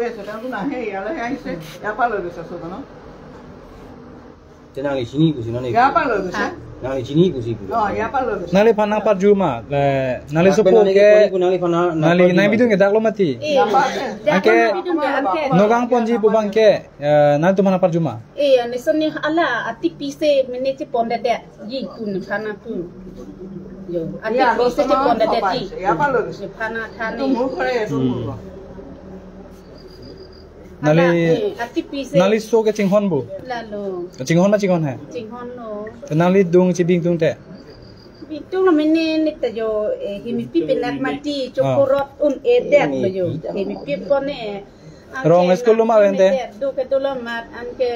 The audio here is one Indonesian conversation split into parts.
কৈ আছে তেওঁতো নাহে ইয়ালৈহে আহিছে ইয়াৰ পৰা লৈ গৈছে ছজন tenang sini ku sini ইয়াৰ পৰা লৈ গৈছে nang sini ku sini ইয়াৰ পৰা লৈ গৈছে nali phana par juma nali sopo ke nali nai bidung ke daklo mati anke nogang ponji pubang ke nali tu phana par juma ane sonni ala ati pise menece ponda de yi kun phana tu yo ati pise che ponda de ti ইয়াৰ পৰা লৈ গৈছে phana thane তো মোৰ ঘৰে এইটো nali ati pise nali so ke chinghon bu lalo chinghon ma chinghon hai jinghon no nali dung chibing dung te itu lo mene nita yo himi pipi nak mati chokorot un edet lo yo himi pipi kone rong school lo ma wente do ke to lo mat anke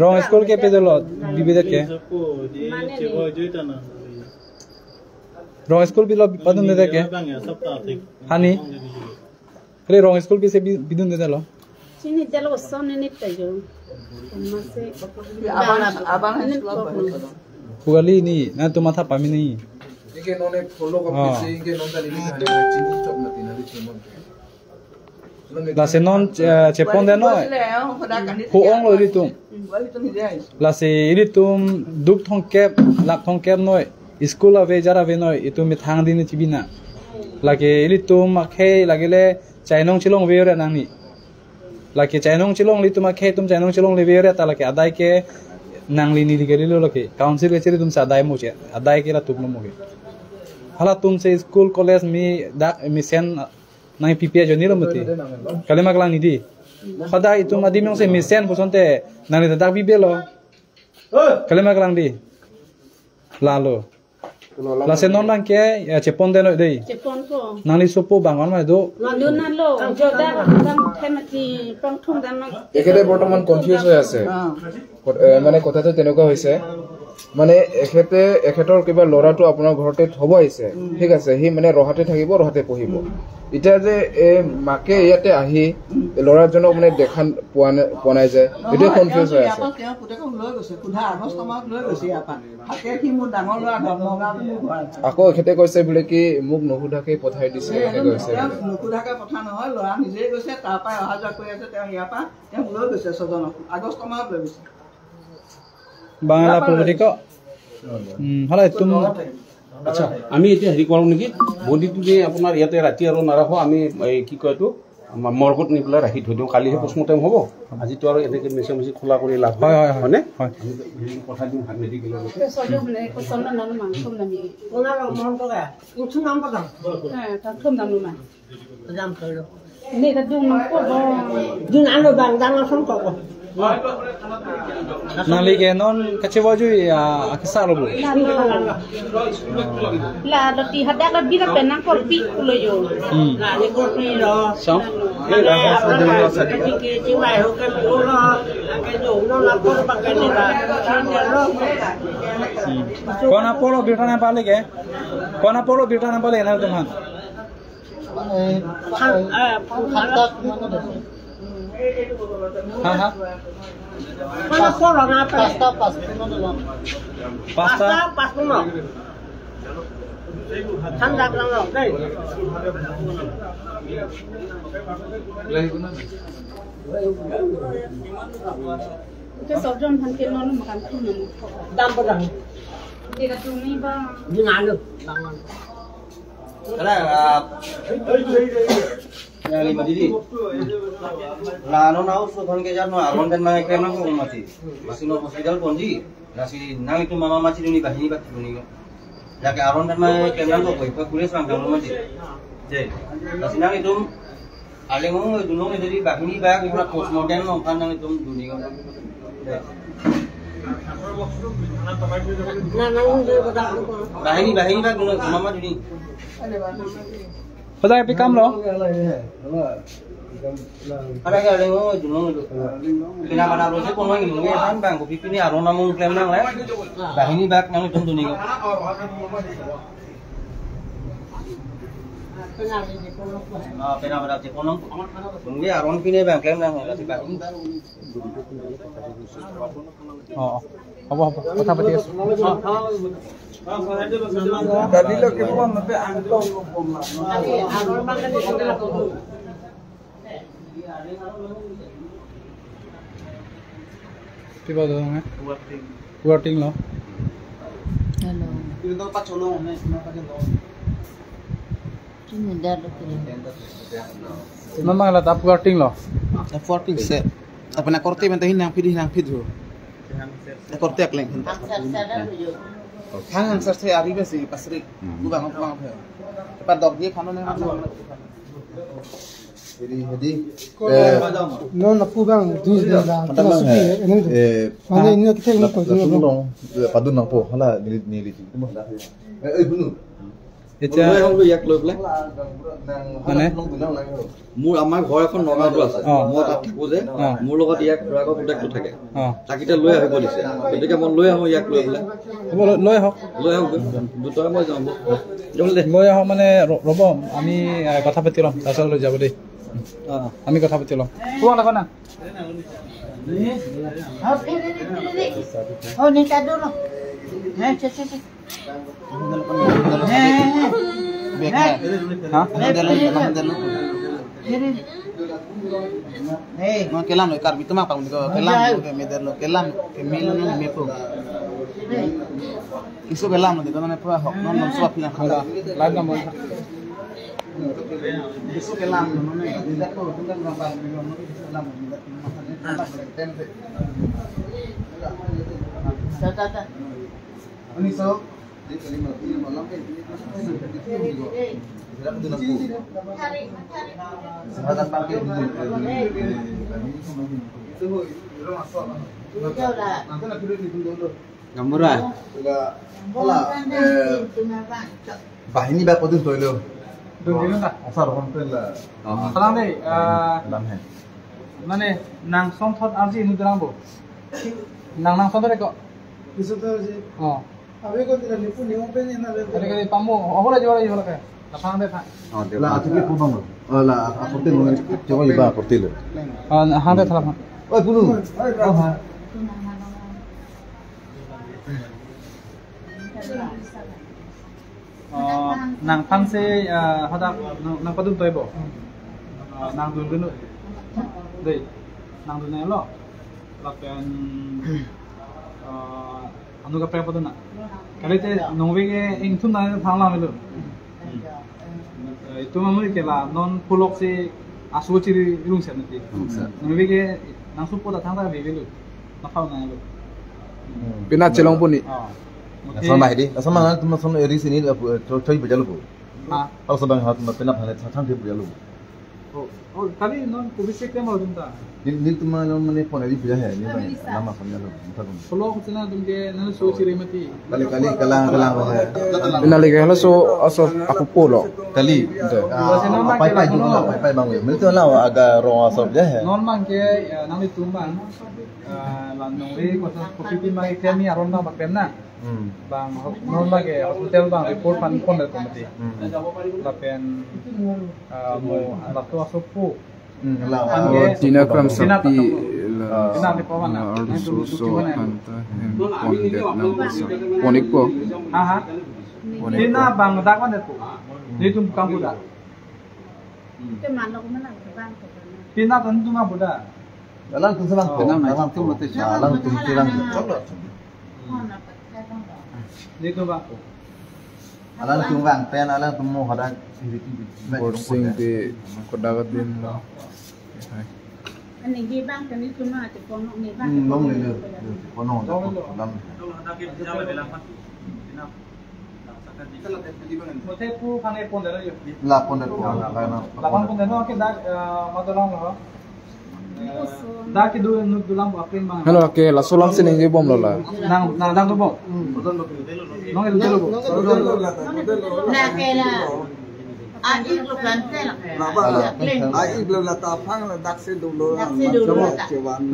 rong school ke pedolo bibede ke rong school bilo padun de ke hani kre rong school bi se bidun de lo sini dalo sonne nita yo mase abang pugali ni na tu matha pami ni Ike none follow ko pise ike non tali ni chini chop mati na chimon la se non chepon de no hu ong lo ri tum la se ri tum duk thong kep lak thong kep noi school ave jara ve noi itu mi thang din chibina lage ri tum khe lagele chainong chilong ve re nang ni lage chainong chilong li tum khe tum chainong chilong le ve re ta lage adai ke nangli ni digeri lo lake council ke chiri tum sa adai mo che adai ke la tum mo ge hala tum se school college mi dak mi sen nai ppia jo ni lo mati kale maglang ni di khada itu madi mong se mi sen posonte nani dak bi belo kale maglang di lalo la se non nang ke chepon de no dei chepon ko nali sopo bangon ma do nandun na lo joda dam themati pangthum dam এখেতে বৰ্তমান কনফিউজ হৈ আছে মানে কথাটো তেনেকুৱা হৈছে মানে এখেতৰ কিবা লৰাটো আপোনাৰ ঘৰতে থব আহিছে ঠিক আছে হি মানে ৰহাতে থাকিব ৰহাতে পঢ়িব এটা যে মাকে ইয়াতে আহি লৰাজনক মানে দেখান পোৱা নাই যে এটা কনফিউজ হৈ আছে তেওঁ পুতেকক লৈ গৈছে কুধা আগষ্ট মাহত লৈ গৈছে ইয়াৰ পৰা থাকে কি মোৰ ডাঙৰ ল'ৰা ধৰ্মগাঁৱত মোৰ ঘৰ আছে আকৌ এখেতে কৈছে বোলে কি মোক নুসুধাকে পঠাই দিছে এনেকৈ কৈছে নুসুধাকে পঠা নহয় ল'ৰা নিজেই গৈছে তাৰ পৰা অহা যোৱা কৰি আছে তেওঁ ইয়াৰ পৰা তেওঁ লৈ গৈছে ছজনক আগষ্ট মাহত লৈ গৈছে bangla politi ko hala tum আচ্ছা আমি এতিয়া হেৰি কৰোঁ নেকি বডিটো যে আপোনাৰ ইয়াতে ৰাতি আৰু নাৰাখো আমি কি কয় এইটো আমাৰ মৰ্গত নি পেলাই ৰাখি থৈ দিওঁ কালিহে পোষ্টমৰ্টেম হ'ব আজিতো আৰু এনেকৈ মেচিন খোলা কৰি লাভ হয় হয়নে পঠাই দিম মেডিকেলৰ sojo ne ko sonna nanu ma thum nami ona ro mon ko ga thum nam pa ta thum nanu ma jam khalo ne ta dung ko dung an lo bang dang thum ko ko nali ke non kachewa ju akisa lo bu la lo ti hada la bi la pena ko pi lo yo la ni ko pi lo so ke ji mai ho ke lo lo ke do no la ko ba ke ni la lo kona polo bitana pale ke kona polo bitana pale na tuman ha Mana polo na pasta no thanda lang lo dai ke sojon han ke no makan thum no dam pa dang dira tu ni ba dinalo Kala yang lima diri. Lalu nau sukan kejar no aron dan naik kerana ko mati. Masih no hospital ponji. Nasi nang itu mama mati duni bahini bati duni ko. Lagi aron dan naik kerana ko koi kulis mang kamu mati. Jadi nasi nang itu alengong dunong itu di bahini bah kita postmortem no kan nang itu duni ko. Bahini bah dunong mama duni. Padahal pe kam lo ada ke lengo dunong itu kena mana proses kono ngi ngi san bang ko pipini aron namung klaim nang le bahini bak nang itu duni ko pena pada je kono ngi aron pine bang klaim nang la bahini apa kata pati Tadi lo ke buang tapi angkau Tiba dong ya. Working lo. Hello. Itu pak colong nih, kenapa kan? Ini dah dokter. Memang lah tap working lo. Working set. Apa nak korte mentah hinang pidih. Nak korte ak leng. Sadar dulu. Hang sarse arriba si pasrik. Gubang. Cepat dok dia kono nang. Jadi no na kubang dus na mana ini kita ini kau dong padun nang po hala nili bunu Itu yak loy bla mana? মোৰ আমাৰ ঘৰ এখন নগাঁৱত আছে মই তাত থাকো যে মোৰ লগত ইয়াক ৰাগৰ কন্টাক্টটো থাকে তাকিতে লৈ আহিব দিছে গতিকে মই লৈ আহো ইয়াক লৈ বলে লৈ আহক দুটাই মই যাম লৈ আহক মানে ৰ'ব আমি কথা পাতি ল'ম তাৰপিছত লৈ যাব দেই আমি কথা পাতি ল'ম কোৱা লাগা না Oh, ni tak dulu. Cek. mau kelam lo karbi tuma pang ko kelam ke meder lo kelam ke milo no me ko isu kelam lo de mana pa hok non suap na khala lain kamu isu kelam no ne tidak ko tunggang ngapal no kelam Tata. ini so gamura bahini ba podun toilo dulu enggak asal konten la salam deh মানে নাং সংথত আজি inu terang bo nang সংথত kok itu tuh sih oh abi kau tidak nipu nih open ini na kali kali pamu oh la jual jual kayak lapang deh pak la atike pudong la aporte lo coba iba aporte lo hang deh salam oi bunu oh ha nang pangse hadak nang padun toy bo nang dun dun deh nang dun lo lapen anu kapre padun na kali te nongwege ing thum na phangla melu itu mamuri kela non pulok se asu chiri ilung se nati nongwege nang supo da thangda bebelu na phau na lo Pinat celong pun ni. sama hidi sama tum sama eri sini choi bejalo ko ah kalau sedang hat mapena phane thang de bejalo oh kali non kubise ke mau dunta nil tum mane phone eri beja hai ni nama samjalo muthakum pulok china dumge nan so chiri mati kali kalang hai Pinat lagi halo so aso aku polo. kali pai juga pai bang mil tu la aga rong asap je hai non mang ke nang itu mang lan nongwe ko sa kopiti mang ke mi aron na bakem na bang non bage hotel bang report pan kon da komati lapen mo ato asopu Tina kram sapi ina ni pawan na so kanta pondet nang ponik po ha ina bang da kon da po ni tum kam buda Ke mana ko mana bang ko. tina tan tum buda dalam tu selang ko dalam tu mate dalam tu tilang ni tum bang alang tu bang pen alang tu mo hada borsing di kodagat din lo. Ani di bang kan itu mah te kono ni bang. nong le le kono dalam mote pu khane pon da yo la pon ko kana lapan pun deno ke dak madolong lo dak ke du dulang apin bang Halo ke la solam sini ngi bom lo la. nang dang bo nong el delo bo Na kela. Aji lo plantel la. ai belum lah tapang lah daksi dulu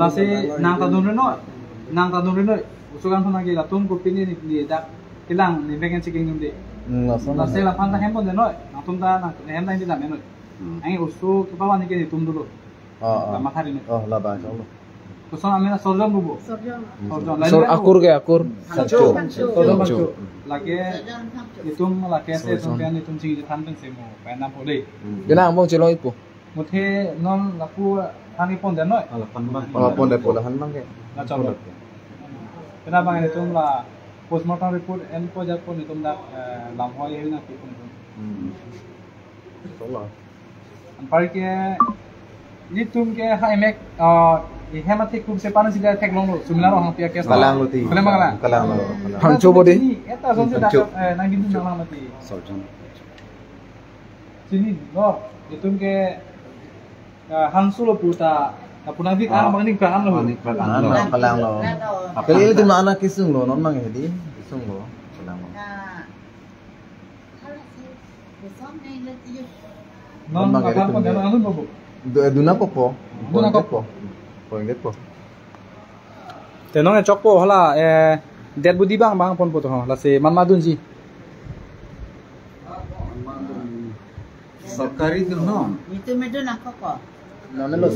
la se nang ta dun no usugan thona ge la tum ko pini ni dak kilang ni begen chiking ngi la se la phan ta hem pon deno na tum ta na hem ta ni da meno ai usu ke pawan ni ke ni tum dulu la mathari ni oh la ba Allah usun amena sorjom bubu Sorjong. Sor akur ke akur. sorjom bacu lage itum lage se tum pian itum ching than peng se mo pa na pole Gina ambong celong ipo. Muthe non laku hani pon den noi. Pon de pola han mangke. Na chalo. Kenapa ini tuh lah postmortem report and project pun itu dah lamhoi ini nak pun itu. Solah. Ampar ke ini tuh ke HMX hematik tuh separan sih dia teklong lo. Sumila orang pihak kes. Kalang lo ti. Kalang mana? Kalang lo. Hancu bodi. Eta sonse dah nang gitu nang mati. Surgeon. Sini no itu ke Hansu lo puta, apuna bik ang bangning kaan lo. Kalang lo. Apel ini tuh anak kisung lo, non mang hedi, kisung lo, kalang lo. Non akan pun dan anu bobo. Duna popo. Duna popo. Poinget po. Tenong chokpo hala dead budi bang pon poto hala se manmadun ji. Sarkari tu no. Itu medon apa kok? No, no,